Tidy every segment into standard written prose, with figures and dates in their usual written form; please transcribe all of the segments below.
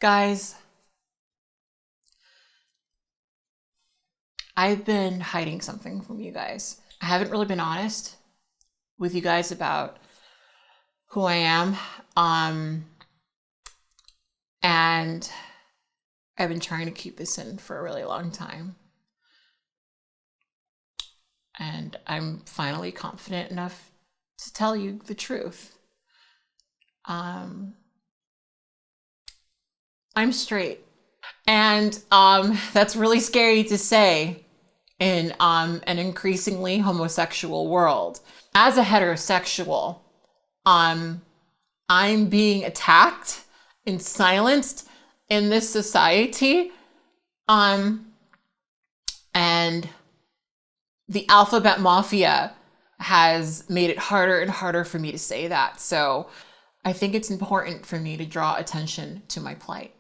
Guys, I've been hiding something from you guys. I haven't really been honest with you guys about who I am. And I've been trying to keep this in for a really long time. And I'm finally confident enough to tell you the truth. I'm straight. And that's really scary to say in an increasingly homosexual world. As a heterosexual, I'm being attacked and silenced in this society. And the alphabet mafia has made it harder and harder for me to say that. So I think it's important for me to draw attention to my plight.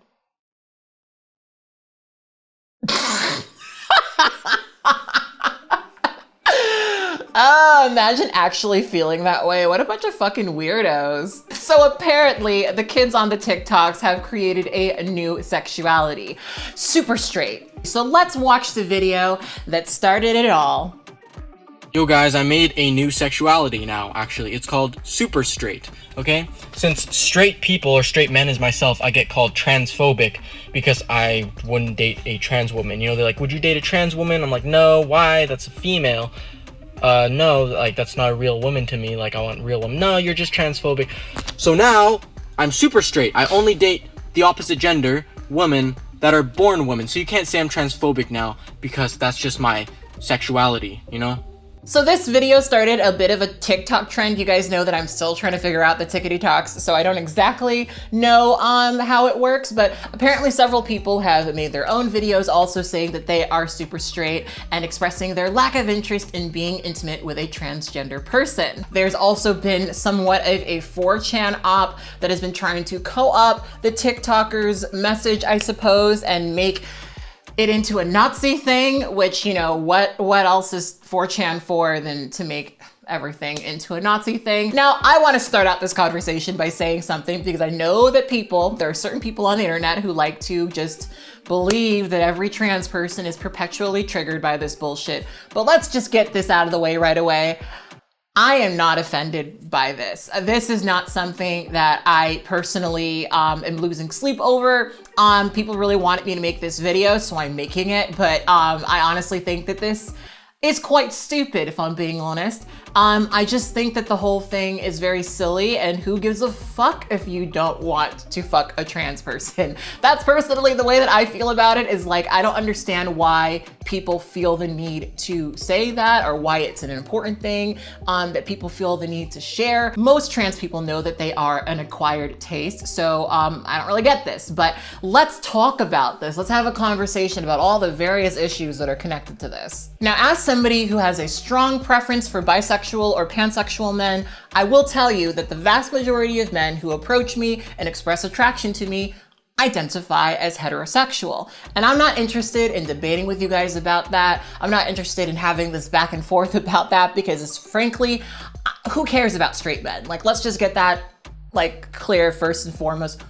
Oh, imagine actually feeling that way. What a bunch of fucking weirdos. So apparently the kids on the TikToks have created a new sexuality, super straight. So let's watch the video that started it all. Yo guys, I made a new sexuality now, actually. It's called super straight, okay? Since straight people, or straight men as myself, I get called transphobic because I wouldn't date a trans woman. You know, they're like, would you date a trans woman? I'm like, no, why? That's a female. No, like, that's not a real woman to me. Like, I want real woman. No, you're just transphobic. So now, I'm super straight. I only date the opposite gender, women, that are born women. So you can't say I'm transphobic now because that's just my sexuality, you know? So this video started a bit of a TikTok trend. You guys know that I'm still trying to figure out the tickety talks, so I don't exactly know how it works, but apparently several people have made their own videos also saying that they are super straight and expressing their lack of interest in being intimate with a transgender person. There's also been somewhat of a 4chan op that has been trying to co-opt the TikTokers' message, I suppose, and make it into a Nazi thing, which, you know, what else is 4chan for than to make everything into a Nazi thing? Now, I want to start out this conversation by saying something because I know that there are certain people on the internet who like to just believe that every trans person is perpetually triggered by this bullshit. But let's just get this out of the way right away. I am not offended by this. This is not something that I personally am losing sleep over. People really wanted me to make this video, so I'm making it. But I honestly think that this is quite stupid, if I'm being honest. I just think that the whole thing is very silly, and who gives a fuck if you don't want to fuck a trans person? That's personally the way that I feel about it, is like, I don't understand why people feel the need to say that, or why it's an important thing that people feel the need to share. Most trans people know that they are an acquired taste, so I don't really get this, but let's talk about this. Let's have a conversation about all the various issues that are connected to this. Now, as somebody who has a strong preference for bisexual or pansexual men, I will tell you that the vast majority of men who approach me and express attraction to me identify as heterosexual. And I'm not interested in debating with you guys about that. I'm not interested in having this back and forth about that because it's frankly, who cares about straight men? Like, let's just get that like clear first and foremost.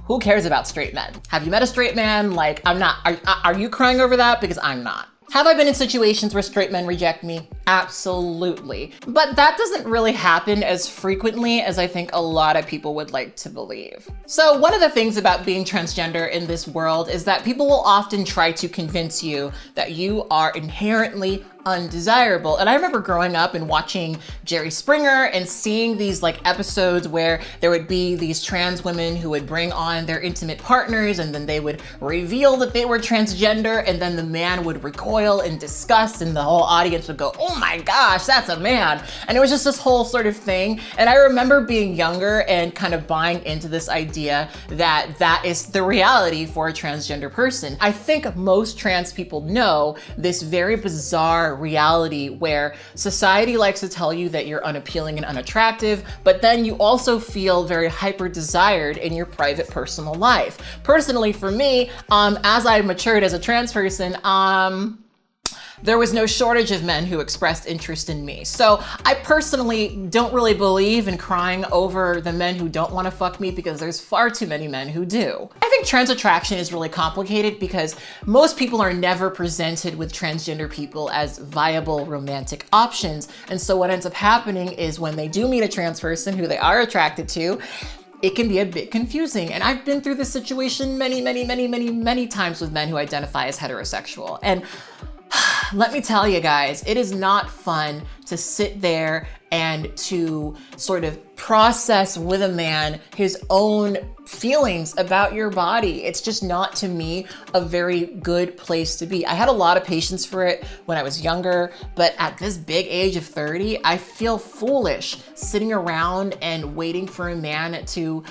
Who cares about straight men? Have you met a straight man? Like, are you crying over that? Because I'm not. Have I been in situations where straight men reject me? Absolutely. But that doesn't really happen as frequently as I think a lot of people would like to believe. So one of the things about being transgender in this world is that people will often try to convince you that you are inherently undesirable. And I remember growing up and watching Jerry Springer and seeing these like episodes where there would be these trans women who would bring on their intimate partners, and then they would reveal that they were transgender, and then the man would recoil in disgust, and the whole audience would go, oh my gosh, that's a man. And it was just this whole sort of thing. And I remember being younger and kind of buying into this idea that that is the reality for a transgender person. I think most trans people know this very bizarre reality where society likes to tell you that you're unappealing and unattractive, but then you also feel very hyper desired in your private personal life. Personally, for me, as I matured as a trans person, there was no shortage of men who expressed interest in me. So I personally don't really believe in crying over the men who don't want to fuck me, because there's far too many men who do. I think trans attraction is really complicated because most people are never presented with transgender people as viable romantic options. And so what ends up happening is when they do meet a trans person who they are attracted to, it can be a bit confusing. And I've been through this situation many times with men who identify as heterosexual. And let me tell you guys, it is not fun to sit there and to sort of process with a man his own feelings about your body. It's just not, to me, a very good place to be. I had a lot of patience for it when I was younger, but at this big age of 30, I feel foolish sitting around and waiting for a man to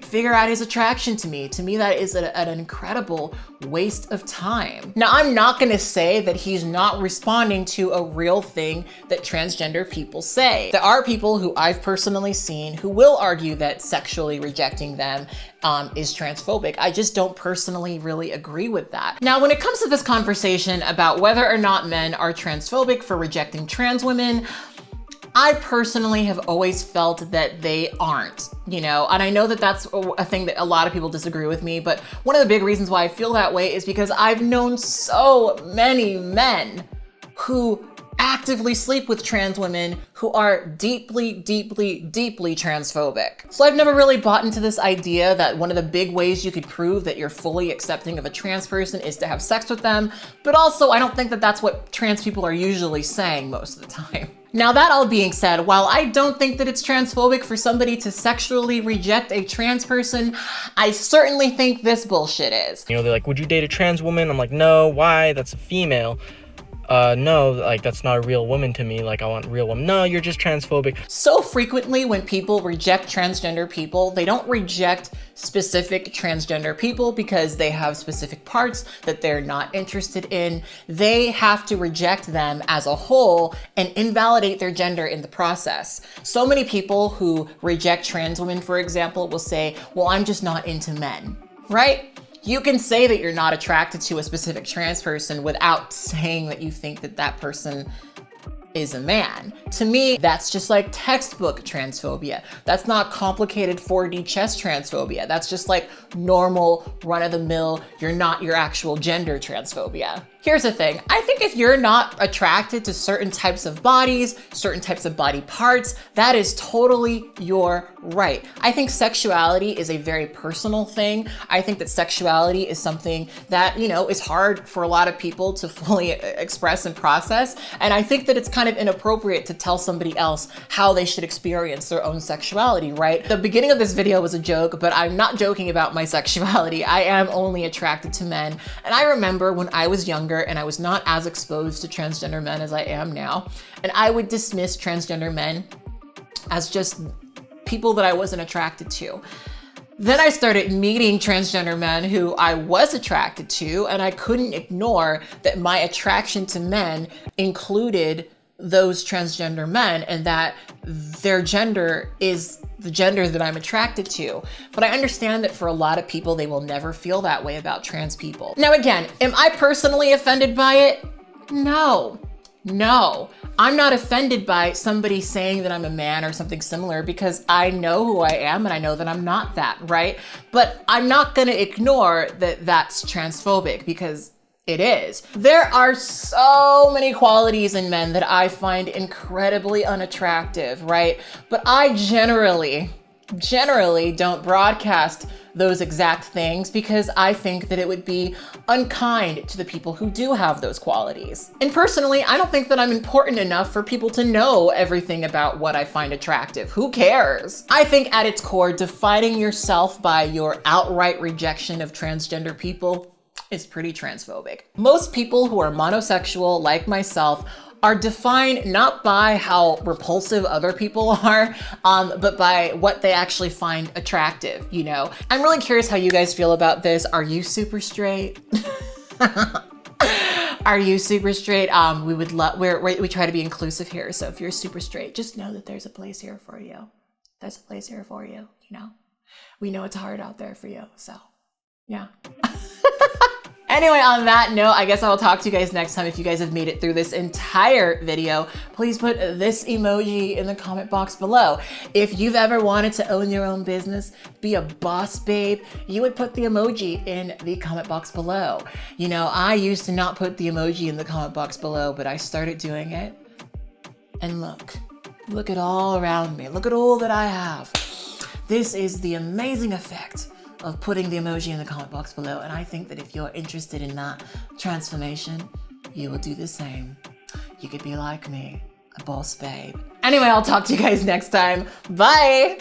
figure out his attraction to me. To me, that is an incredible waste of time. Now, I'm not gonna say that he's not responding to a real thing that transgender people say. There are people who I've personally seen who will argue that sexually rejecting them is transphobic. I just don't personally really agree with that. Now, when it comes to this conversation about whether or not men are transphobic for rejecting trans women, I personally have always felt that they aren't, you know, and I know that that's a thing that a lot of people disagree with me, but one of the big reasons why I feel that way is because I've known so many men who actively sleep with trans women who are deeply transphobic. So I've never really bought into this idea that one of the big ways you could prove that you're fully accepting of a trans person is to have sex with them, but also I don't think that that's what trans people are usually saying most of the time. Now, that all being said, while I don't think that it's transphobic for somebody to sexually reject a trans person, I certainly think this bullshit is. You know, they're like, would you date a trans woman? I'm like, no, why? That's a female. No, like, that's not a real woman to me. Like, I want real woman. No, you're just transphobic. So frequently when people reject transgender people, they don't reject specific transgender people because they have specific parts that they're not interested in. They have to reject them as a whole and invalidate their gender in the process. So many people who reject trans women, for example, will say, well, I'm just not into men, right? You can say that you're not attracted to a specific trans person without saying that you think that that person is a man. To me, that's just like textbook transphobia. That's not complicated 4D chess transphobia. That's just like normal, run-of-the-mill, you're not your actual gender transphobia. Here's the thing. I think if you're not attracted to certain types of bodies, certain types of body parts, that is totally your right. I think sexuality is a very personal thing. I think that sexuality is something that, you know, is hard for a lot of people to fully express and process. And I think that it's kind of inappropriate to tell somebody else how they should experience their own sexuality, right? The beginning of this video was a joke, but I'm not joking about my sexuality. I am only attracted to men. And I remember when I was younger and I was not as exposed to transgender men as I am now, and I would dismiss transgender men as just people that I wasn't attracted to. Then I started meeting transgender men who I was attracted to, and I couldn't ignore that my attraction to men included those transgender men and that their gender is the gender that I'm attracted to. But I understand that for a lot of people, they will never feel that way about trans people. Now, again, am I personally offended by it? No. I'm not offended by somebody saying that I'm a man or something similar because I know who I am and I know that I'm not that, right? But I'm not gonna ignore that that's transphobic because it is. There are so many qualities in men that I find incredibly unattractive, right? But I generally don't broadcast those exact things because I think that it would be unkind to the people who do have those qualities. And personally, I don't think that I'm important enough for people to know everything about what I find attractive. Who cares? I think at its core, defining yourself by your outright rejection of transgender people is pretty transphobic. Most people who are monosexual, like myself, are defined not by how repulsive other people are, but by what they actually find attractive, you know? I'm really curious how you guys feel about this. Are you super straight? Are you super straight? We would love, we try to be inclusive here. So if you're super straight, just know that there's a place here for you. There's a place here for you, you know? We know it's hard out there for you, so yeah. Anyway, on that note, I guess I will talk to you guys next time. If you guys have made it through this entire video, please put this emoji in the comment box below. If you've ever wanted to own your own business, be a boss babe, you would put the emoji in the comment box below. You know, I used to not put the emoji in the comment box below, but I started doing it. And look at all around me. Look at all that I have. This is the amazing effect of putting the emoji in the comment box below. And I think that if you're interested in that transformation, you will do the same. You could be like me, a boss babe. Anyway, I'll talk to you guys next time. Bye.